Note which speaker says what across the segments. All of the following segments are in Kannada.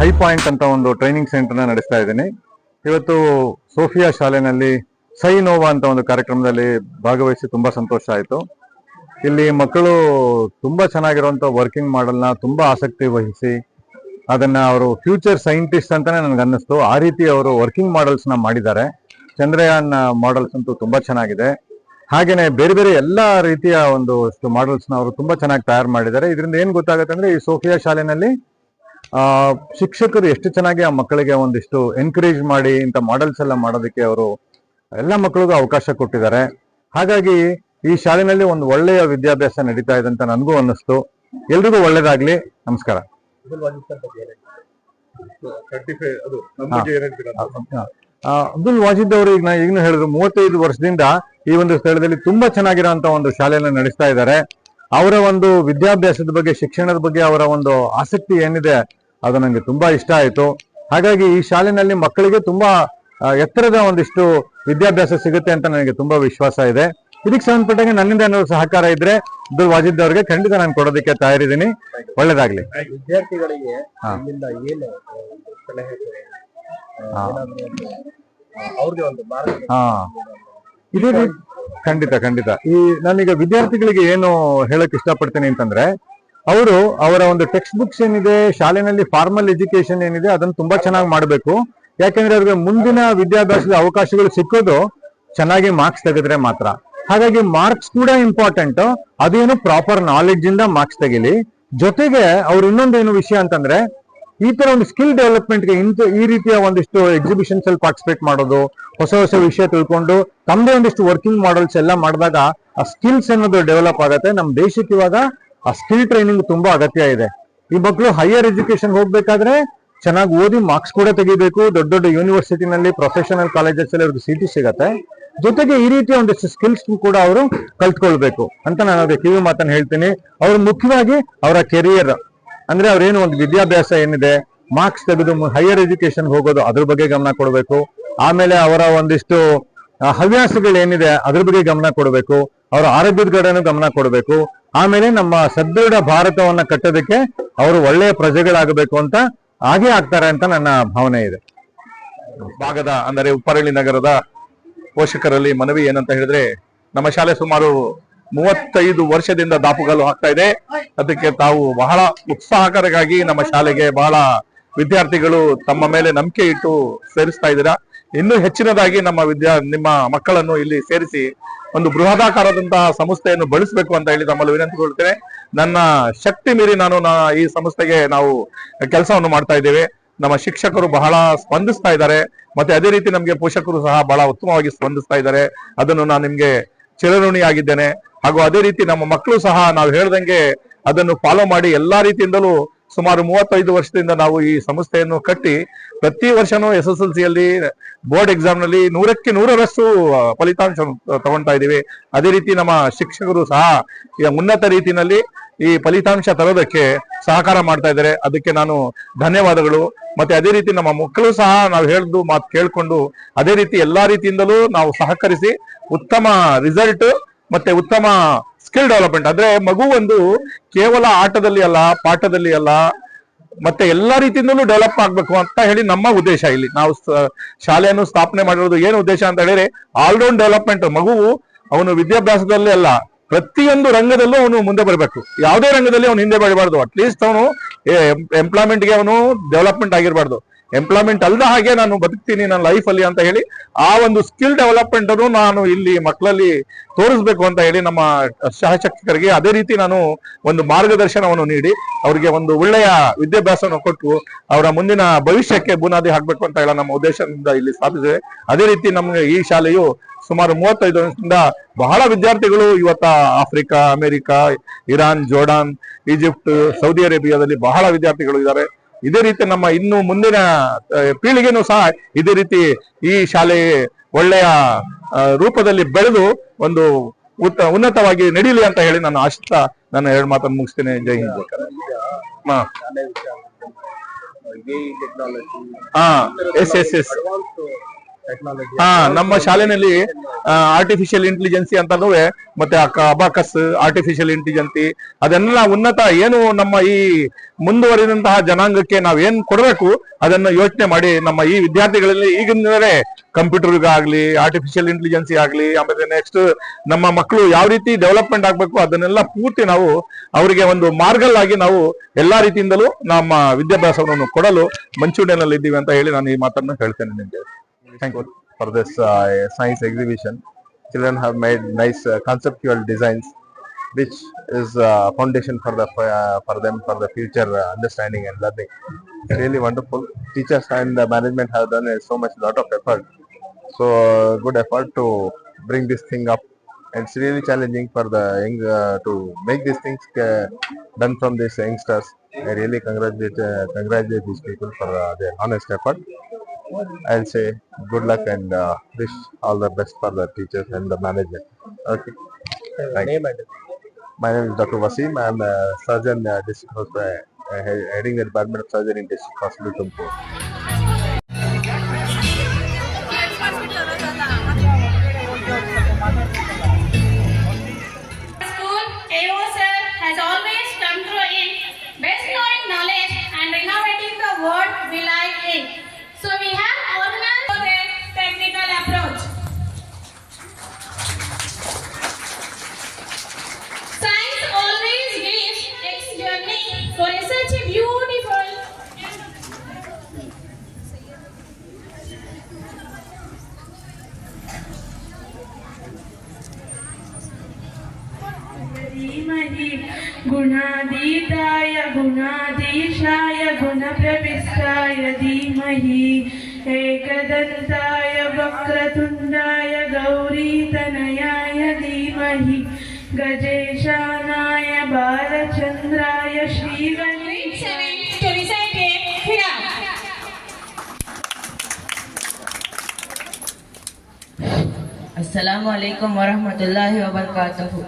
Speaker 1: ಹೈ ಪಾಯಿಂಟ್ ಅಂತ ಒಂದು ಟ್ರೈನಿಂಗ್ ಸೆಂಟರ್ನ ನಡೆಸ್ತಾ ಇದ್ದೀನಿ. ಇವತ್ತು ಸೋಫಿಯಾ ಶಾಲೆನಲ್ಲಿ ಸೈ ನೋವಾ ಅಂತ ಒಂದು ಕಾರ್ಯಕ್ರಮದಲ್ಲಿ ಭಾಗವಹಿಸಿ ತುಂಬಾ ಸಂತೋಷ ಆಯಿತು. ಇಲ್ಲಿ ಮಕ್ಕಳು ತುಂಬಾ ಚೆನ್ನಾಗಿರುವಂತ ವರ್ಕಿಂಗ್ ಮಾಡೆಲ್ನ ತುಂಬಾ ಆಸಕ್ತಿ ವಹಿಸಿ ಅದನ್ನ ಅವರು ಫ್ಯೂಚರ್ ಸೈಂಟಿಸ್ಟ್ ಅಂತಾನೆ ನನಗೆ ಅನ್ನಿಸ್ತು. ಆ ರೀತಿ ಅವರು ವರ್ಕಿಂಗ್ ಮಾಡೆಲ್ಸ್ ನ ಮಾಡಿದ್ದಾರೆ. ಚಂದ್ರಯಾನ್ ಮಾಡೆಲ್ಸ್ ಅಂತೂ ತುಂಬಾ ಚೆನ್ನಾಗಿದೆ. ಹಾಗೇನೆ ಬೇರೆ ಬೇರೆ ಎಲ್ಲಾ ರೀತಿಯ ಒಂದಷ್ಟು ಮಾಡೆಲ್ಸ್ ನ ಅವರು ತುಂಬಾ ಚೆನ್ನಾಗಿ ತಯಾರು ಮಾಡಿದ್ದಾರೆ. ಇದರಿಂದ ಏನ್ ಗೊತ್ತಾಗುತ್ತೆ ಅಂದ್ರೆ ಈ ಸೋಫಿಯಾ ಶಾಲೆನಲ್ಲಿ ಶಿಕ್ಷಕರು ಎಷ್ಟು ಚೆನ್ನಾಗಿ ಆ ಮಕ್ಕಳಿಗೆ ಒಂದಿಷ್ಟು ಎನ್ಕರೇಜ್ ಮಾಡಿ ಇಂಥ ಮಾಡೆಲ್ಸ್ ಎಲ್ಲ ಮಾಡೋದಕ್ಕೆ ಅವರು ಎಲ್ಲ ಮಕ್ಕಳಿಗೂ ಅವಕಾಶ ಕೊಟ್ಟಿದ್ದಾರೆ. ಹಾಗಾಗಿ ಈ ಶಾಲೆನಲ್ಲಿ ಒಂದು ಒಳ್ಳೆಯ ವಿದ್ಯಾಭ್ಯಾಸ ನಡೀತಾ ಇದೆ ಅಂತ ನನಗೂ ಅನ್ನಿಸ್ತು. ಎಲ್ರಿಗೂ ಒಳ್ಳೇದಾಗ್ಲಿ. ನಮಸ್ಕಾರ. ಅಬ್ದುಲ್ ವಾಜಿದ್ ಅವರು ಈಗಲೂ ಹೇಳಿದ್ರು 35 ವರ್ಷದಿಂದ ಈ ಒಂದು ಸ್ಥಳದಲ್ಲಿ ತುಂಬಾ ಚೆನ್ನಾಗಿರೋಂತ ಒಂದು ಶಾಲೆಯನ್ನು ನಡೆಸ್ತಾ ಇದ್ದಾರೆ. ಅವರ ಒಂದು ವಿದ್ಯಾಭ್ಯಾಸದ ಬಗ್ಗೆ, ಶಿಕ್ಷಣದ ಬಗ್ಗೆ ಅವರ ಒಂದು ಆಸಕ್ತಿ ಏನಿದೆ ಅದು ನನಗೆ ತುಂಬಾ ಇಷ್ಟ ಆಯ್ತು. ಹಾಗಾಗಿ ಈ ಶಾಲೆನಲ್ಲಿ ಮಕ್ಕಳಿಗೆ ತುಂಬಾ ಎತ್ತರದ ಒಂದಿಷ್ಟು ವಿದ್ಯಾಭ್ಯಾಸ ಸಿಗುತ್ತೆ ಅಂತ ನನಗೆ ತುಂಬಾ ವಿಶ್ವಾಸ ಇದೆ. ಇದಕ್ಕೆ ಸಂಬಂಧಪಟ್ಟಂಗೆ ನನ್ನಿಂದ ಏನಾದ್ರು ಸಹಕಾರ ಇದ್ರೆ ಅಬ್ದುಲ್ ವಾಜಿದ್ ಅವರಿಗೆ ಖಂಡಿತ ನಾನು ಕೊಡೋದಕ್ಕೆ ತಯಾರಿದ್ದೀನಿ. ಒಳ್ಳೇದಾಗ್ಲಿ.
Speaker 2: ವಿದ್ಯಾರ್ಥಿಗಳಿಗೆ
Speaker 1: ಇದೇ ಖಂಡಿತ ಈ ನಾನೀಗ ವಿದ್ಯಾರ್ಥಿಗಳಿಗೆ ಏನು ಹೇಳಕ್ ಇಷ್ಟಪಡ್ತೀನಿ ಅಂತಂದ್ರೆ, ಅವರು ಅವರ ಒಂದು ಟೆಕ್ಸ್ಟ್ ಬುಕ್ಸ್ ಏನಿದೆ, ಶಾಲೆನಲ್ಲಿ ಫಾರ್ಮಲ್ ಎಜುಕೇಶನ್ ಏನಿದೆ ಅದನ್ನು ತುಂಬಾ ಚೆನ್ನಾಗಿ ಮಾಡಬೇಕು. ಯಾಕೆಂದ್ರೆ ಅವ್ರಿಗೆ ಮುಂದಿನ ವಿದ್ಯಾಭ್ಯಾಸದ ಅವಕಾಶಗಳು ಸಿಕ್ಕೋದು ಚೆನ್ನಾಗಿ ಮಾರ್ಕ್ಸ್ ತೆಗೆದ್ರೆ ಮಾತ್ರ. ಹಾಗಾಗಿ ಮಾರ್ಕ್ಸ್ ಕೂಡ ಇಂಪಾರ್ಟೆಂಟ್. ಅದೇನು ಪ್ರಾಪರ್ ನಾಲೆಡ್ಜ್ ಇಂದ ಮಾರ್ಕ್ಸ್ ತೆಗಿಲಿ. ಜೊತೆಗೆ ಅವ್ರು ಇನ್ನೊಂದೇನು ವಿಷಯ ಅಂತಂದ್ರೆ, ಈ ತರ ಒಂದು ಸ್ಕಿಲ್ ಡೆವಲಪ್ಮೆಂಟ್ಗೆ ಈ ರೀತಿಯ ಒಂದಿಷ್ಟು ಎಕ್ಸಿಬಿಷನ್ಸ್ ಅಲ್ಲಿ ಪಾರ್ಟಿಸಿಪೇಟ್ ಮಾಡೋದು, ಹೊಸ ವಿಷಯ ತಿಳ್ಕೊಂಡು ತಮ್ಮದೇ ಒಂದಿಷ್ಟು ವರ್ಕಿಂಗ್ ಮಾಡೆಲ್ಸ್ ಎಲ್ಲ ಮಾಡಿದಾಗ ಆ ಸ್ಕಿಲ್ಸ್ ಅನ್ನೋದು ಡೆವಲಪ್ ಆಗುತ್ತೆ. ನಮ್ಮ ದೇಶಕ್ಕೆ ಇವಾಗ ಆ ಸ್ಕಿಲ್ ಟ್ರೈನಿಂಗ್ ತುಂಬಾ ಅಗತ್ಯ ಇದೆ. ಈ ಮಕ್ಕಳು ಹೈಯರ್ ಎಜುಕೇಶನ್ ಹೋಗ್ಬೇಕಾದ್ರೆ ಚೆನ್ನಾಗಿ ಓದಿ ಮಾರ್ಕ್ಸ್ ಕೂಡ ತೆಗಿಬೇಕು. ದೊಡ್ಡ ದೊಡ್ಡ ಯೂನಿವರ್ಸಿಟಿನಲ್ಲಿ, ಪ್ರೊಫೆಷನಲ್ ಕಾಲೇಜಸ್ ಅಲ್ಲಿ ಅವ್ರಿಗೆ ಸಿಟಿ ಸಿಗತ್ತೆ. ಜೊತೆಗೆ ಈ ರೀತಿಯ ಒಂದಿಷ್ಟು ಸ್ಕಿಲ್ಸ್ ಕೂಡ ಅವರು ಕಲ್ತ್ಕೊಳ್ಬೇಕು ಅಂತ ನಾನು ಅವ್ರಿಗೆ ಕಿವಿ ಮಾತನ್ನು ಹೇಳ್ತೀನಿ. ಅವ್ರು ಮುಖ್ಯವಾಗಿ ಅವರ ಕೆರಿಯರ್ ಅಂದ್ರೆ ಅವ್ರೇನು ಒಂದು ವಿದ್ಯಾಭ್ಯಾಸ ಏನಿದೆ, ಮಾರ್ಕ್ಸ್ ತೆಗೆದು ಹೈಯರ್ ಎಜುಕೇಶನ್ ಹೋಗೋದು ಅದ್ರ ಬಗ್ಗೆ ಗಮನ ಕೊಡಬೇಕು. ಆಮೇಲೆ ಅವರ ಒಂದಿಷ್ಟು ಹವ್ಯಾಸಗಳು ಏನಿದೆ ಅದ್ರ ಬಗ್ಗೆ ಗಮನ ಕೊಡಬೇಕು. ಅವರ ಆರೋಗ್ಯದ ಕಡೆನೂ ಗಮನ ಕೊಡಬೇಕು. ಆಮೇಲೆ ನಮ್ಮ ಸದೃಢ ಭಾರತವನ್ನ ಕಟ್ಟೋದಕ್ಕೆ ಅವರು ಒಳ್ಳೆಯ ಪ್ರಜೆಗಳಾಗಬೇಕು ಅಂತ ಹಾಗೆ ಆಗ್ತಾರೆ ಅಂತ ನನ್ನ ಭಾವನೆ ಇದೆ.
Speaker 3: ಭಾಗದ ಅಂದರೆ ಉಪ್ಪರಳ್ಳಿ ನಗರದ ಪೋಷಕರಲ್ಲಿ ಮನವಿ ಏನಂತ ಹೇಳಿದ್ರೆ, ನಮ್ಮ ಶಾಲೆ ಸುಮಾರು 35 ವರ್ಷದಿಂದ ದಾಪುಗಾಲು ಹಾಕ್ತಾ ಇದೆ. ಅದಕ್ಕೆ ತಾವು ಬಹಳ ಉತ್ಸಾಹಕರವಾಗಿ ನಮ್ಮ ಶಾಲೆಗೆ ಬಹಳ ವಿದ್ಯಾರ್ಥಿಗಳು ತಮ್ಮ ಮೇಲೆ ನಂಬಿಕೆ ಇಟ್ಟು ಸೇರಿಸ್ತಾ ಇದ್ದೀರಾ. ಇನ್ನೂ ಹೆಚ್ಚಿನದಾಗಿ ನಿಮ್ಮ ಮಕ್ಕಳನ್ನು ಇಲ್ಲಿ ಸೇರಿಸಿ ಒಂದು ಬೃಹದಾಕಾರದಂತಹ ಸಂಸ್ಥೆಯನ್ನು ಬಳಸಬೇಕು ಅಂತ ಹೇಳಿ ತಮ್ಮಲ್ಲಿ ವಿನಂತಿಕೊಳ್ತೇನೆ. ನನ್ನ ಶಕ್ತಿ ಮೀರಿ ನಾನು ಈ ಸಂಸ್ಥೆಗೆ ನಾವು ಕೆಲಸವನ್ನು ಮಾಡ್ತಾ ಇದ್ದೇವೆ. ನಮ್ಮ ಶಿಕ್ಷಕರು ಬಹಳ ಸ್ಪಂದಿಸ್ತಾ ಇದ್ದಾರೆ, ಮತ್ತೆ ಅದೇ ರೀತಿ ನಮ್ಗೆ ಪೋಷಕರು ಸಹ ಬಹಳ ಉತ್ತಮವಾಗಿ ಸ್ಪಂದಿಸ್ತಾ ಇದ್ದಾರೆ. ಅದನ್ನು ನಾನು ನಿಮ್ಗೆ ಚಿರಋಣಿಯಾಗಿದ್ದೇನೆ. ಹಾಗೂ ಅದೇ ರೀತಿ ನಮ್ಮ ಮಕ್ಕಳು ಸಹ ನಾವು ಹೇಳ್ದಂಗೆ ಅದನ್ನು ಫಾಲೋ ಮಾಡಿ ಎಲ್ಲಾ ರೀತಿಯಿಂದಲೂ ಸುಮಾರು 35 ವರ್ಷದಿಂದ ನಾವು ಈ ಸಂಸ್ಥೆಯನ್ನು ಕಟ್ಟಿ ಪ್ರತಿ ವರ್ಷನೂ SSLC ಯಲ್ಲಿ ಬೋರ್ಡ್ ಎಕ್ಸಾಮ್ ನಲ್ಲಿ 100ಕ್ಕೆ 100ರಷ್ಟು ಫಲಿತಾಂಶ ತಗೊಳ್ತಾ ಇದ್ದೀವಿ. ಅದೇ ರೀತಿ ನಮ್ಮ ಶಿಕ್ಷಕರು ಸಹ ಉನ್ನತ ರೀತಿಯಲ್ಲಿ ಈ ಫಲಿತಾಂಶ ತರೋದಕ್ಕೆ ಸಹಕಾರ ಮಾಡ್ತಾ ಇದ್ದಾರೆ. ಅದಕ್ಕೆ ನಾನು ಧನ್ಯವಾದಗಳು. ಮತ್ತೆ ಅದೇ ರೀತಿ ನಮ್ಮ ಮಕ್ಕಳು ಸಹ ನಾವು ಹೇಳಿದ್ದು ಮಾತು ಕೇಳ್ಕೊಂಡು ಅದೇ ರೀತಿ ಎಲ್ಲಾ ರೀತಿಯಿಂದಲೂ ನಾವು ಸಹಕರಿಸಿ ಉತ್ತಮ ರಿಸಲ್ಟ್ ಮತ್ತೆ ಉತ್ತಮ ಸ್ಕಿಲ್ ಡೆವಲಪ್ಮೆಂಟ್, ಅಂದ್ರೆ ಮಗು ಒಂದು ಕೇವಲ ಆಟದಲ್ಲಿ ಅಲ್ಲ, ಪಾಠದಲ್ಲಿ ಅಲ್ಲ, ಮತ್ತೆ ಎಲ್ಲಾ ರೀತಿಯಿಂದಲೂ ಡೆವಲಪ್ ಆಗ್ಬೇಕು ಅಂತ ಹೇಳಿ ನಮ್ಮ ಉದ್ದೇಶ. ಇಲ್ಲಿ ನಾವು ಶಾಲೆಯನ್ನು ಸ್ಥಾಪನೆ ಮಾಡಿರೋದು ಏನು ಉದ್ದೇಶ ಅಂತ ಹೇಳಿದ್ರೆ, ಆಲ್ರೌಂಡ್ ಡೆವಲಪ್ಮೆಂಟ್. ಮಗುವು ಅವನು ವಿದ್ಯಾಭ್ಯಾಸದಲ್ಲಿ ಅಲ್ಲ, ಪ್ರತಿಯೊಂದು ರಂಗದಲ್ಲೂ ಅವನು ಮುಂದೆ ಬರಬೇಕು. ಯಾವುದೇ ರಂಗದಲ್ಲಿ ಅವನು ಹಿಂದೆ ಬರಬಾರ್ದು. ಅಟ್ಲೀಸ್ಟ್ ಅವನು ಎಂಪ್ಲಾಯ್ಮೆಂಟ್ಗೆ ಅವನು ಡೆವಲಪ್ಮೆಂಟ್ ಆಗಿರಬಾರ್ದು. ಎಂಪ್ಲಾಯ್ಮೆಂಟ್ ಅಲ್ಲದ ಹಾಗೆ ನಾನು ಬದುಕ್ತೀನಿ ನನ್ನ ಲೈಫ್ ಅಲ್ಲಿ ಅಂತ ಹೇಳಿ ಆ ಒಂದು ಸ್ಕಿಲ್ ಡೆವಲಪ್ಮೆಂಟ್ ಅನ್ನು ನಾನು ಇಲ್ಲಿ ಮಕ್ಕಳಲ್ಲಿ ತೋರಿಸ್ಬೇಕು ಅಂತ ಹೇಳಿ ನಮ್ಮ ಸಹಶಿಕ್ಷಕರಿಗೆ ಅದೇ ರೀತಿ ನಾನು ಒಂದು ಮಾರ್ಗದರ್ಶನವನ್ನು ನೀಡಿ ಅವರಿಗೆ ಒಂದು ಒಳ್ಳೆಯ ವಿದ್ಯಾಭ್ಯಾಸವನ್ನು ಕೊಟ್ಟು ಅವರ ಮುಂದಿನ ಭವಿಷ್ಯಕ್ಕೆ ಬುನಾದಿ ಹಾಕ್ಬೇಕು ಅಂತ ಹೇಳಿ ನಮ್ಮ ಉದ್ದೇಶದಿಂದ ಇಲ್ಲಿ ಸ್ಥಾಪಿಸಿದೆ. ಅದೇ ರೀತಿ ನಮಗೆ ಈ ಶಾಲೆಯು ಸುಮಾರು 35 ವರ್ಷದಿಂದ ಬಹಳ ವಿದ್ಯಾರ್ಥಿಗಳು ಇವತ್ತ Africa, America, Iran, Jordan, Egypt, Saudi ಅರೇಬಿಯಾದಲ್ಲಿ ಬಹಳ ವಿದ್ಯಾರ್ಥಿಗಳು ಇದ್ದಾರೆ. ಇದೇ ರೀತಿ ನಮ್ಮ ಇನ್ನು ಮುಂದಿನ ಪೀಳಿಗೆನೂ ಸಹ ಇದೇ ರೀತಿ ಈ ಶಾಲೆ ಒಳ್ಳೆಯ ರೂಪದಲ್ಲಿ ಬೆಳೆದು ಒಂದು ಉನ್ನತವಾಗಿ ನಡೀಲಿ ಅಂತ ಹೇಳಿ ನಾನು ಆಶಿಸ್ತಾ ನನ್ನ 2 ಮಾತನ್ನು ಮುಗಿಸ್ತೇನೆ. ಜೈ ಹಿಂದ್. ಎಸ್
Speaker 2: ಟೆಕ್ನಾಲಜಿ
Speaker 3: ನಮ್ಮ ಶಾಲೆಯಲ್ಲಿ ಆರ್ಟಿಫಿಷಿಯಲ್ ಇಂಟೆಲಿಜೆನ್ಸಿ ಅಂತಾನು ಮತ್ತೆ ಅಬಾಕಸ್ ಆರ್ಟಿಫಿಷಿಯಲ್ ಇಂಟೆಲಿಜೆನ್ಸಿ ಅದನ್ನೆಲ್ಲ ಉನ್ನತ ಏನು ನಮ್ಮ ಈ ಮುಂದುವರಿದಂತಹ ಜನಾಂಗಕ್ಕೆ ನಾವೇನ್ ಕೊಡಬೇಕು ಅದನ್ನ ಯೋಚನೆ ಮಾಡಿ ನಮ್ಮ ಈ ವಿದ್ಯಾರ್ಥಿಗಳಲ್ಲಿ ಈಗಿಂದಲೇ ಕಂಪ್ಯೂಟರ್ಗಾಗ್ಲಿ ಆರ್ಟಿಫಿಷಿಯಲ್ ಇಂಟೆಲಿಜೆನ್ಸಿ ಆಗ್ಲಿ ಆಮೇಲೆ ನೆಕ್ಸ್ಟ್ ನಮ್ಮ ಮಕ್ಕಳು ಯಾವ ರೀತಿ ಡೆವಲಪ್ಮೆಂಟ್ ಆಗ್ಬೇಕು ಅದನ್ನೆಲ್ಲ ಪೂರ್ತಿ ನಾವು ಅವರಿಗೆ ಒಂದು ಮಾರ್ಗಲ್ಲಾಗಿ ನಾವು ಎಲ್ಲಾ ರೀತಿಯಿಂದಲೂ ನಮ್ಮ ವಿದ್ಯಾಭ್ಯಾಸವನ್ನು ಕೊಡಲು ಮಂಚೂಣಿಯಲ್ಲಿ ಇದ್ದೀವಿ ಅಂತ ಹೇಳಿ ನಾನು ಈ ಮಾತನ್ನು ಹೇಳ್ತೇನೆ ನಿಮಗೆ. Thank you.
Speaker 2: for this science exhibition. Children have made nice conceptual designs, which is foundation for them for the future understanding and learning. It's really wonderful. Teachers and the management have done so much lot of effort. So good effort to bring this thing up. It's really challenging for the young to make these things done from these youngsters. I really congratulate these people for their honest effort. I'll say good luck and wish all the best for the teachers and the management. Okay. Thank you. My name is Dr. Wasim. I'm a surgeon, district hospital, heading the department of surgery in district hospital Tumkur.
Speaker 4: School AO sir has always come through in bestowing knowledge and renovating the world we like in. So we have organized the technical approach. Science always gives its journey for such a beautiful
Speaker 5: धीमहि गुणातीताय गुणाधीशाय गुणप्रविष्टाय धीमहि एकदन्ताय वक्रतुण्डाय गौरीतनयाय धीमहि गजेशानाय बालचन्द्राय श्रीगणेश
Speaker 4: to recite it here.
Speaker 6: अस्सलामु अलैकुम वरहमतुल्लाहि वबरकातुहू।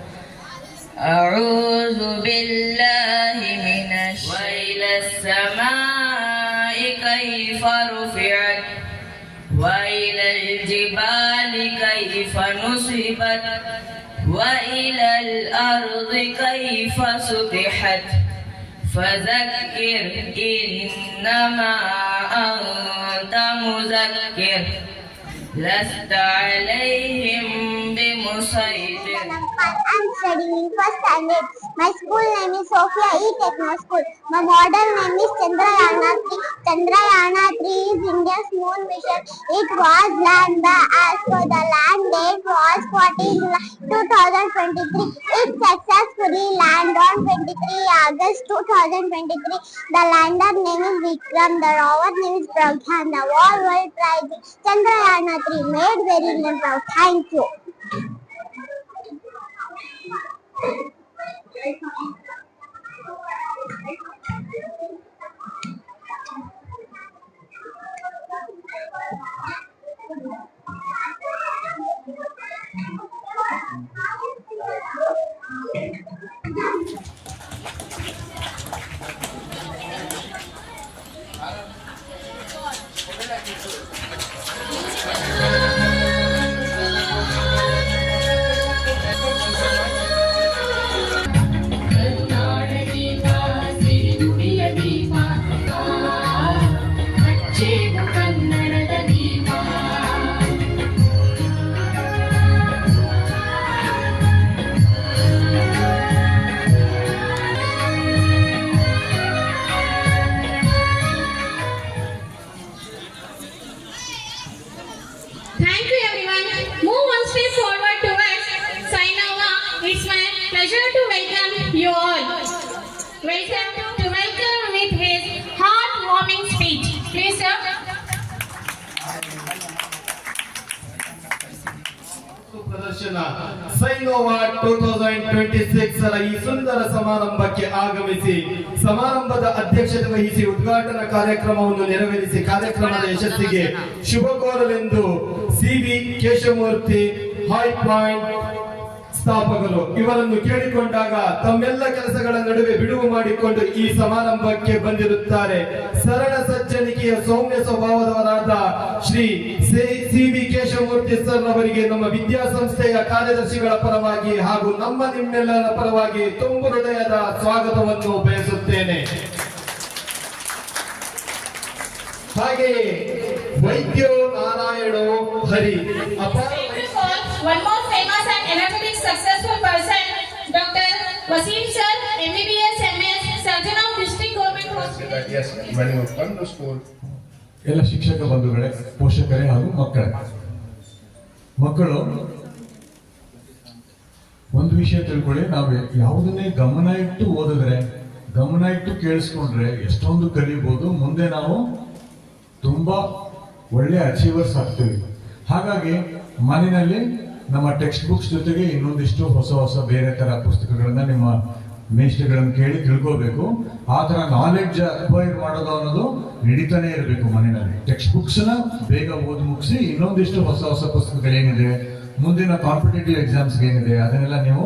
Speaker 6: अऊज़ु बिल्लाहि मिनश वइला समाई कैफ़ रुफ़िअत वइलल जिबालि कैफ़ नुसिबत वइलल अर्ज़ि कैफ़ सुतिहत फज़क्किर इन्नमा अंत मुज़क्किर लस्त अलैहिम बिमुसैतिर।
Speaker 7: I'm studying in first standard. My school name is Sophia E. Techno School. My model name is Chandrayana 3. Chandrayana 3 is India's moon mission. It was landed as per the land date was 14 July 2023. It successfully landed on 23 August 2023. The lander name is Vikram. The rover name is Pragyan. The world prize is Chandrayana 3. Made very Indian proud. Thank you.
Speaker 4: Thank you everyone. Move one step forward towards Sainava. It's my pleasure to welcome you all. Welcome with his heartwarming speech. Please sir.
Speaker 8: ಪ್ರದರ್ಶನ ಸೈನೋವಾ 2026 ರ ಈ ಸುಂದರ ಸಮಾರಂಭಕ್ಕೆ ಆಗಮಿಸಿ ಸಮಾರಂಭದ ಅಧ್ಯಕ್ಷತೆ ವಹಿಸಿ ಉದ್ಘಾಟನಾ ಕಾರ್ಯಕ್ರಮವನ್ನು ನೆರವೇರಿಸಿ ಕಾರ್ಯಕ್ರಮದ ಯಶಸ್ಸಿಗೆ ಶುಭ ಕೋರಲೆಂದು ಸಿವಿ ಕೇಶವಮೂರ್ತಿ ಹೈ ಪಾಯಿಂಟ್ ಸ್ಥಾಪಕರು. ಇವರನ್ನು ಕೇಳಿಕೊಂಡಾಗ ತಮ್ಮೆಲ್ಲ ಕೆಲಸಗಳ ನಡುವೆ ಬಿಡುವು ಮಾಡಿಕೊಂಡು ಈ ಸಮಾರಂಭಕ್ಕೆ ಬಂದಿರುತ್ತಾರೆ. ಸರಳ ಸಜ್ಜನಿಕೆಯ ಸೌಮ್ಯ ಸ್ವಭಾವದವರಾದ ಶ್ರೀ ಸಿ.ವಿ. ಕೇಶವಮೂರ್ತಿ ಸರ್ ಅವರಿಗೆ ನಮ್ಮ ವಿದ್ಯಾಸಂಸ್ಥೆಯ ಕಾರ್ಯದರ್ಶಿಗಳ ಪರವಾಗಿ ಹಾಗೂ ನಿಮ್ಮೆಲ್ಲರ ಪರವಾಗಿ ತುಂಬು ಹೃದಯದ ಸ್ವಾಗತವನ್ನು ಬಯಸುತ್ತೇನೆ. ಹಾಗೆಯೇ ವೈದ್ಯೋ ನಾರಾಯಣೋ ಹರಿ
Speaker 4: One more famous and energetic successful person, Dr. Wasim sir, MBBS, MS, surgeon of District Government Hospital.
Speaker 2: Yes, when you come to school.
Speaker 9: ಎಲ್ಲ ಶಿಕ್ಷಕ ಬಂಧುಗಳೇ, ಪೋಷಕರೇ ಹಾಗೂ ಮಕ್ಕಳು ಒಂದು ವಿಷಯ ತಿಳ್ಕೊಳ್ಳಿ, ನಾವು ಯಾವುದನ್ನೇ ಗಮನ ಇಟ್ಟು ಓದಿದ್ರೆ, ಗಮನ ಇಟ್ಟು ಕೇಳಿಸ್ಕೊಂಡ್ರೆ ಎಷ್ಟೊಂದು ಕಲಿಬಹುದು. ಮುಂದೆ ನಾವು ತುಂಬಾ ಒಳ್ಳೆ ಅಚೀವರ್ಸ್ ಆಗ್ತೀವಿ. ಹಾಗಾಗಿ ಮನೆಯಲ್ಲಿ ನಮ್ಮ ಟೆಕ್ಸ್ಟ್ ಬುಕ್ಸ್ ಜೊತೆಗೆ ಇನ್ನೊಂದಿಷ್ಟು ಹೊಸ ಬೇರೆ ತರ ಪುಸ್ತಕಗಳನ್ನ ನಿಮ್ಮ ಮೇಷ್ಟ್ರುಗಳನ್ನ ಕೇಳಿ ತಿಳ್ಕೋಬೇಕು. ಆ ತರ ನಾಲೆಡ್ಜ್ ಅಕ್ವೈರ್ ಮಾಡೋದು ಅನ್ನೋದು ನಡೀತಾನೆ ಇರಬೇಕು ಮನೆಯಲ್ಲಿ. ಟೆಕ್ಸ್ಟ್ ಬುಕ್ಸ್ ನ ಬೇಗ ಓದಿ ಮುಗಿಸಿ ಇನ್ನೊಂದಿಷ್ಟು ಹೊಸ ಪುಸ್ತಕಗಳೇನಿದೆ, ಮುಂದಿನ ಕಾಂಪಿಟೇಟಿವ್ ಎಕ್ಸಾಮ್ಸ್ಗೆ ಏನಿದೆ ಅದನ್ನೆಲ್ಲ ನೀವು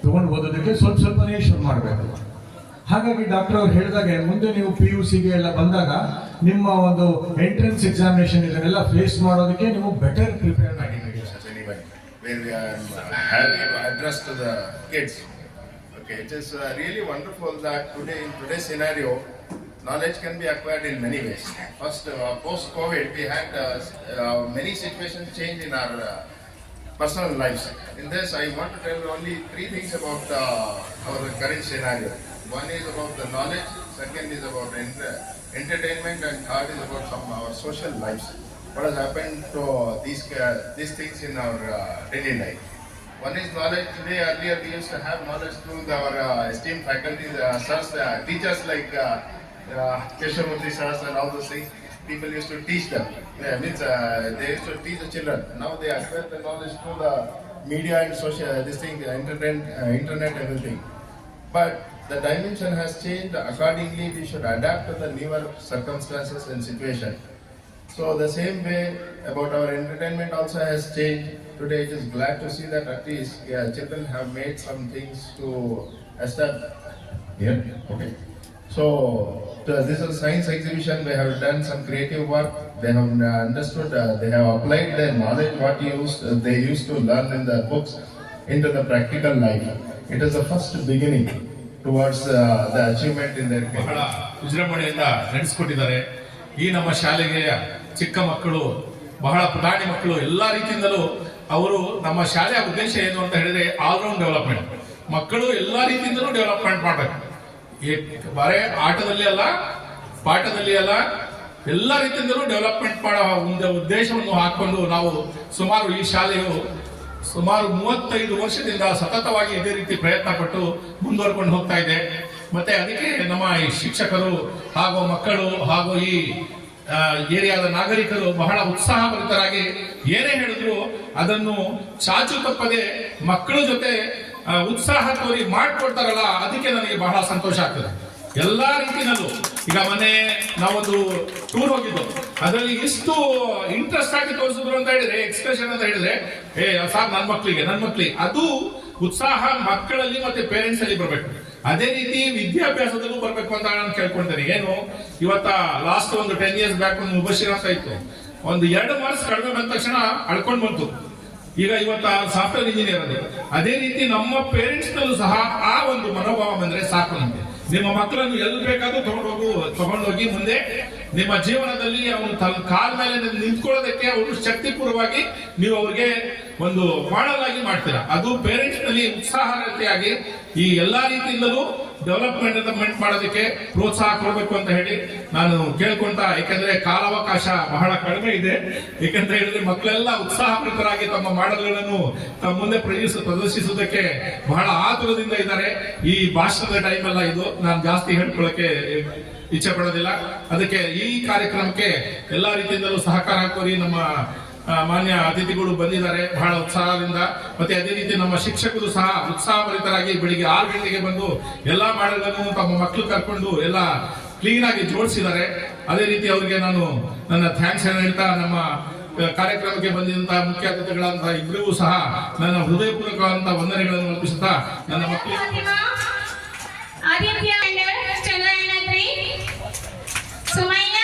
Speaker 9: ತಗೊಂಡು ಓದೋದಕ್ಕೆ ಸ್ವಲ್ಪನೇ ಶುರು ಮಾಡಬೇಕು. ಹಾಗಾಗಿ ಡಾಕ್ಟರ್ ಅವ್ರು ಹೇಳಿದಾಗೆ ಮುಂದೆ ನೀವು PUC ಗೆ ಎಲ್ಲ ಬಂದಾಗ ನಿಮ್ಮ ಒಂದು ಎಂಟ್ರೆನ್ಸ್ ಎಕ್ಸಾಮಿನೇಷನ್ ಇದನ್ನೆಲ್ಲ ಫೇಸ್ ಮಾಡೋದಕ್ಕೆ ನೀವು ಬೆಟರ್ ಪ್ರಿಪೇರ್ ಆಗಿದ್ದೀರಿ.
Speaker 2: Where we are having address to the kids. Okay, it is really wonderful that in today's scenario, knowledge can be acquired in many ways. First, post-COVID, we had many situations change in our personal lives. In this, I want to tell only 3 things about our current scenario. One is about the knowledge, second is about entertainment, and third is about our social lives. What has happened to these things in our daily life? One is knowledge. Today, earlier we used to have knowledge through our esteemed faculties, sirs, teachers like Keshavamurthy sirs and all those things. People used to teach them. They used to teach the children. Now they acquire the knowledge through the media and social, internet, everything. But the dimension has changed. Accordingly, we should adapt to the newer circumstances and situation. So the same way about our entertainment also has changed. Today it is glad to see that at least children have made some things to establish. Yeah, okay. So this is a science exhibition. They have done some creative work. They have understood. They have applied their knowledge what they used to learn in the books into the practical life. It is the first beginning towards the achievement in their career.
Speaker 3: ಬಹಳ ವಿಜೃಂಭಣೆಯಿಂದ ನಡೆಸಿಕೊಟ್ಟಿದ್ದಾರೆ. ಈ ನಮ್ಮ ಶಾಲೆಗೆ ಚಿಕ್ಕ ಮಕ್ಕಳು, ಬಹಳ ಪುಟಾಣಿ ಮಕ್ಕಳು, ಎಲ್ಲಾ ರೀತಿಯಿಂದಲೂ ಅವರು ನಮ್ಮ ಶಾಲೆಯ ಉದ್ದೇಶ ಏನು ಅಂತ ಹೇಳಿದ್ರೆ ಆಲ್ರೌಂಡ್ ಡೆವಲಪ್ಮೆಂಟ್. ಮಕ್ಕಳು ಎಲ್ಲಾ ರೀತಿಯಿಂದಲೂ ಡೆವಲಪ್ಮೆಂಟ್ ಮಾಡಬೇಕು. ಬರೇ ಆಟದಲ್ಲಿ ಅಲ್ಲ, ಪಾಠದಲ್ಲಿ ಅಲ್ಲ, ಎಲ್ಲಾ ರೀತಿಯಿಂದಲೂ ಡೆವಲಪ್ಮೆಂಟ್ ಮಾಡೋ ಒಂದು ಉದ್ದೇಶವನ್ನು ಹಾಕೊಂಡು ನಾವು ಈ ಶಾಲೆಯು ಸುಮಾರು 35 ವರ್ಷದಿಂದ ಸತತವಾಗಿ ಇದೇ ರೀತಿ ಪ್ರಯತ್ನ ಪಟ್ಟು ಮುಂದುವರ್ಕೊಂಡು ಹೋಗ್ತಾ ಇದೆ. ಮತ್ತೆ ಅದಕ್ಕೆ ನಮ್ಮ ಈ ಶಿಕ್ಷಕರು ಹಾಗೂ ಮಕ್ಕಳು ಹಾಗೂ ಈ ಏರಿಯಾದ ನಾಗರಿಕರು ಬಹಳ ಉತ್ಸಾಹಭರಿತರಾಗಿ ಏನೇ ಹೇಳಿದ್ರು ಅದನ್ನು ಚಾಚು ತಪ್ಪದೆ ಮಕ್ಕಳ ಜೊತೆ ಉತ್ಸಾಹ ತೋರಿ ಮಾಡ್ಕೊಡ್ತಾರಲ್ಲ, ಅದಕ್ಕೆ ನನಗೆ ಬಹಳ ಸಂತೋಷ ಆಗ್ತದೆ. ಎಲ್ಲಾ ರೀತಿನಲ್ಲೂ ಈಗ ಮೊನ್ನೆ ನಾವೊಂದು ಟೂರ್ ಹೋಗಿದ್ದು, ಅದರಲ್ಲಿ ಎಷ್ಟು ಇಂಟ್ರೆಸ್ಟ್ ಆಗಿ ತೋರಿಸಿದ್ರು ಅಂತ ಹೇಳಿದ್ರೆ, ಎಕ್ಸ್ಪ್ರೆಷನ್ ಅಂತ ಹೇಳಿದ್ರೆ, ಸಾರ್ ನನ್ನ ಮಕ್ಕಳಿಗೆ ಅದು ಉತ್ಸಾಹ ಮಕ್ಕಳಲ್ಲಿ ಮತ್ತೆ ಪೇರೆಂಟ್ಸ್ ಅಲ್ಲಿ ಬರ್ಬೇಕು. ಅದೇ ರೀತಿ ವಿದ್ಯಾಭ್ಯಾಸದಲ್ಲೂ ಬರ್ಬೇಕು ಅಂತ ನಾನು ಕೇಳ್ಕೊಳ್ತೇನೆ. ಏನು ಇವತ್ತ ಲಾಸ್ಟ್ ಒಂದು 10 years ಬ್ಯಾಕ್ ಒಂದು ಮುಬಶಿರ್ ಅಂತ ಇತ್ತು, ಒಂದು 2 ಮಾರ್ಕ್ಸ್ ಕಡಿಮೆ ಬಂದ ತಕ್ಷಣ ಅಳ್ಕೊಂಡ್ ಬಂತು. ಈಗ ಇವತ್ತ ಸಾಫ್ಟ್ವೇರ್ ಇಂಜಿನಿಯರ್ ಅದು. ಅದೇ ರೀತಿ ನಮ್ಮ ಪೇರೆಂಟ್ಸ್ ನಲ್ಲೂ ಸಹ ಆ ಒಂದು ಮನೋಭಾವ ಬಂದ್ರೆ ಸಾಕು. ನಮ್ಗೆ ನಿಮ್ಮ ಮಕ್ಕಳನ್ನು ಎಲ್ಲಿ ಬೇಕಾದ್ರೂ ತಗೊಂಡೋಗಿ ಮುಂದೆ ನಿಮ್ಮ ಜೀವನದಲ್ಲಿ ಅವನು ಕಾಲ ಮೇಲೆ ನಿಂತ್ಕೊಳ್ಳೋದಕ್ಕೆ ಅವರು ಶಕ್ತಿಪೂರ್ವವಾಗಿ ನೀವು ಅವ್ರಿಗೆ ಒಂದು ಮಾಡೆಲ್ ಆಗಿ ಮಾಡ್ತೀರಾ. ಅದು ಪೇರೆಂಟ್ಸ್ ನಲ್ಲಿ ಉತ್ಸಾಹತೆಯಾಗಿ ಈ ಎಲ್ಲಾ ರೀತಿಯಿಂದಲೂ ಡೆವಲಪ್ಮೆಂಟ್ ಮಾಡೋದಕ್ಕೆ ಪ್ರೋತ್ಸಾಹ ಕೊಡಬೇಕು ಅಂತ ಹೇಳಿ ನಾನು ಕೇಳ್ಕೊಂತ, ಯಾಕಂದ್ರೆ ಕಾಲಾವಕಾಶ ಬಹಳ ಕಡಿಮೆ ಇದೆ. ಯಾಕಂದ್ರೆ ಹೇಳಿದ್ರೆ ಮಕ್ಕಳೆಲ್ಲ ಉತ್ಸಾಹಭರಿತರಾಗಿ ತಮ್ಮ ಮಾಡೆಲ್ಗಳನ್ನು ತಮ್ಮ ಮುಂದೆ ಪ್ರದರ್ಶಿಸುವುದಕ್ಕೆ ಬಹಳ ಆತುರದಿಂದ ಇದ್ದಾರೆ. ಈ ಭಾಷಣದ ಟೈಮ್ ಎಲ್ಲ ಇದು ನಾನು ಜಾಸ್ತಿ ಹೇಳ್ಕೊಳ್ಳಕ್ಕೆ ಇಚ್ಛೆ ಪಡೋದಿಲ್ಲ. ಅದಕ್ಕೆ ಈ ಕಾರ್ಯಕ್ರಮಕ್ಕೆ ಎಲ್ಲಾ ರೀತಿಯಿಂದಲೂ ಸಹಕಾರ ಕೋರಿ ನಮ್ಮ ಮಾನ್ಯ ಅತಿಥಿಗಳು ಬಂದಿದ್ದಾರೆ ಬಹಳ ಉತ್ಸಾಹದಿಂದ. ಮತ್ತೆ ಅದೇ ರೀತಿ ನಮ್ಮ ಶಿಕ್ಷಕರು ಸಹ ಉತ್ಸಾಹಭರಿತರಾಗಿ ಬೆಳಿಗ್ಗೆ 6 ಗಂಟೆಗೆ ಬಂದು ಎಲ್ಲಾ ಮಾಡಲನ್ನು ತಮ್ಮ ಮಕ್ಕಳು ಕರ್ಕೊಂಡು ಎಲ್ಲ ಕ್ಲೀನ್ ಆಗಿ ಜೋಡಿಸಿದ್ದಾರೆ. ಅದೇ ರೀತಿ ಅವರಿಗೆ ನಾನು ನನ್ನ ಥ್ಯಾಂಕ್ಸ್ ಹೇಳ್ತಾ, ನಮ್ಮ
Speaker 10: ಕಾರ್ಯಕ್ರಮಕ್ಕೆ ಬಂದಿರುವಂತಹ ಮುಖ್ಯ ಅತಿಥಿಗಳಂತಹ ಇಬ್ಬರಿಗೂ ಸಹ ನನ್ನ ಹೃದಯಪೂರ್ವಕವಾದಂತಹ ವಂದನೆಗಳನ್ನು ಅರ್ಪಿಸುತ್ತಾ ನನ್ನ ಮಕ್ಕಳಿಗೆ
Speaker 4: ಆದಿತ್ಯ ಚಂದ್ರಯಾನ 3 ಸುಮಯ್ಯ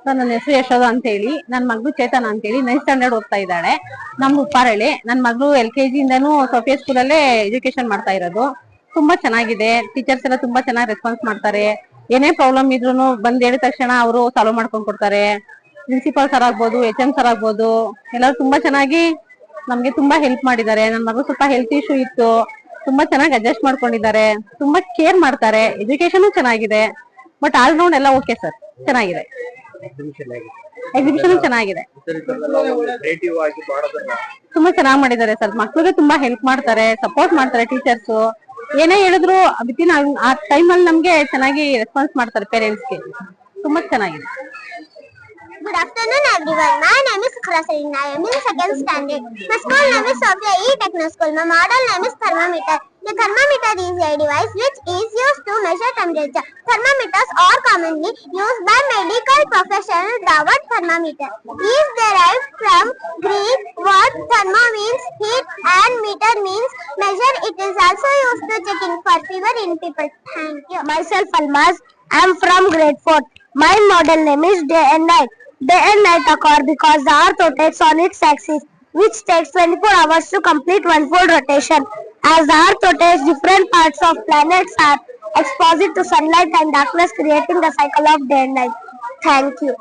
Speaker 11: ನನ್ನ ಹೆಸರು ಯಶೋಧ ಅಂತ ಹೇಳಿ, ನನ್ನ ಮಗಳು ಚೇತನ ಅಂತ ಹೇಳಿ 9th ಸ್ಟ್ಯಾಂಡರ್ಡ್ ಓದ್ತಾ ಇದ್ದಾಳೆ. ನಮ್ದು ಉಪ್ಪಾರಳ್ಳಿ. ನನ್ನ ಮಗಳು LKG ಇಂದಾನು ಸೋಫಿಯಾ ಸ್ಕೂಲಲ್ಲೇ ಎಜುಕೇಶನ್ ಮಾಡ್ತಾ ಇರೋದು. ತುಂಬಾ ಚೆನ್ನಾಗಿದೆ. ಟೀಚರ್ಸ್ ಎಲ್ಲ ತುಂಬಾ ಚೆನ್ನಾಗಿ ರೆಸ್ಪಾನ್ಸ್ ಮಾಡ್ತಾರೆ. ಏನೇ ಪ್ರಾಬ್ಲಮ್ ಇದ್ರು ಬಂದ್ ಹೇಳಿದ ತಕ್ಷಣ ಅವರು ಸಾಲ್ವ್ ಮಾಡ್ಕೊಂಡ್ ಕೊಡ್ತಾರೆ. ಪ್ರಿನ್ಸಿಪಾಲ್ ಸರ್ ಆಗ್ಬೋದು, HM ಸರ್ ಆಗ್ಬೋದು, ಎಲ್ಲರೂ ತುಂಬಾ ಚೆನ್ನಾಗಿ ನಮ್ಗೆ ತುಂಬಾ ಹೆಲ್ಪ್ ಮಾಡಿದ್ದಾರೆ. ನನ್ನ ಮಗಳು ಸ್ವಲ್ಪ ಹೆಲ್ತ್ ಇಶ್ಯೂ ಇತ್ತು, ತುಂಬಾ ಚೆನ್ನಾಗಿ ಅಡ್ಜಸ್ಟ್ ಮಾಡ್ಕೊಂಡಿದ್ದಾರೆ. ತುಂಬಾ ಕೇರ್ ಮಾಡ್ತಾರೆ. ಎಜುಕೇಶನ್ ಚೆನ್ನಾಗಿದೆ. ಬಟ್ ಆಲ್ ರೌಂಡ್ ಎಲ್ಲ ಓಕೆ ಸರ್, ಚೆನ್ನಾಗಿದೆ. ಎಕ್ಸಿಬಿಷನ್ ಚೆನ್ನಾಗಿದೆ. ತುಂಬಾ ಚೆನ್ನಾಗಿ ಮಾಡಿದ್ದಾರೆ ಸರ್. ಮಕ್ಳಿಗೆ ತುಂಬಾ ಹೆಲ್ಪ್ ಮಾಡ್ತಾರೆ, ಸಪೋರ್ಟ್ ಮಾಡ್ತಾರೆ ಟೀಚರ್ಸ್. ಏನೇ ಹೇಳಿದ್ರು ವಿತಿನ್ ಆ ಟೈಮ್ ಅಲ್ಲಿ ನಮ್ಗೆ ಚೆನ್ನಾಗಿ ರೆಸ್ಪಾನ್ಸ್ ಮಾಡ್ತಾರೆ ಪೇರೆಂಟ್ಸ್ಗೆ. ತುಂಬಾ ಚೆನ್ನಾಗಿದೆ.
Speaker 7: Good afternoon everyone. My name is Sukhra Sarina. I am in 2nd standard. My school name is Sophia E Techno School. My model name is thermometer. The thermometer is a device which is used to measure temperature. Thermometers are commonly used by medical professionals. The word thermometer is derived from Greek word thermo means heat and meter means measure. It is also used to checking for fever in people. Thank you. Myself Almaz. I am from grade 4. My model name is Day and Night. Day and night occur because the earth rotates on its axis, which takes 24 hours to complete one full rotation. As the earth rotates, different parts of planets are exposed to sunlight and darkness, creating the cycle of day and night. Thank you.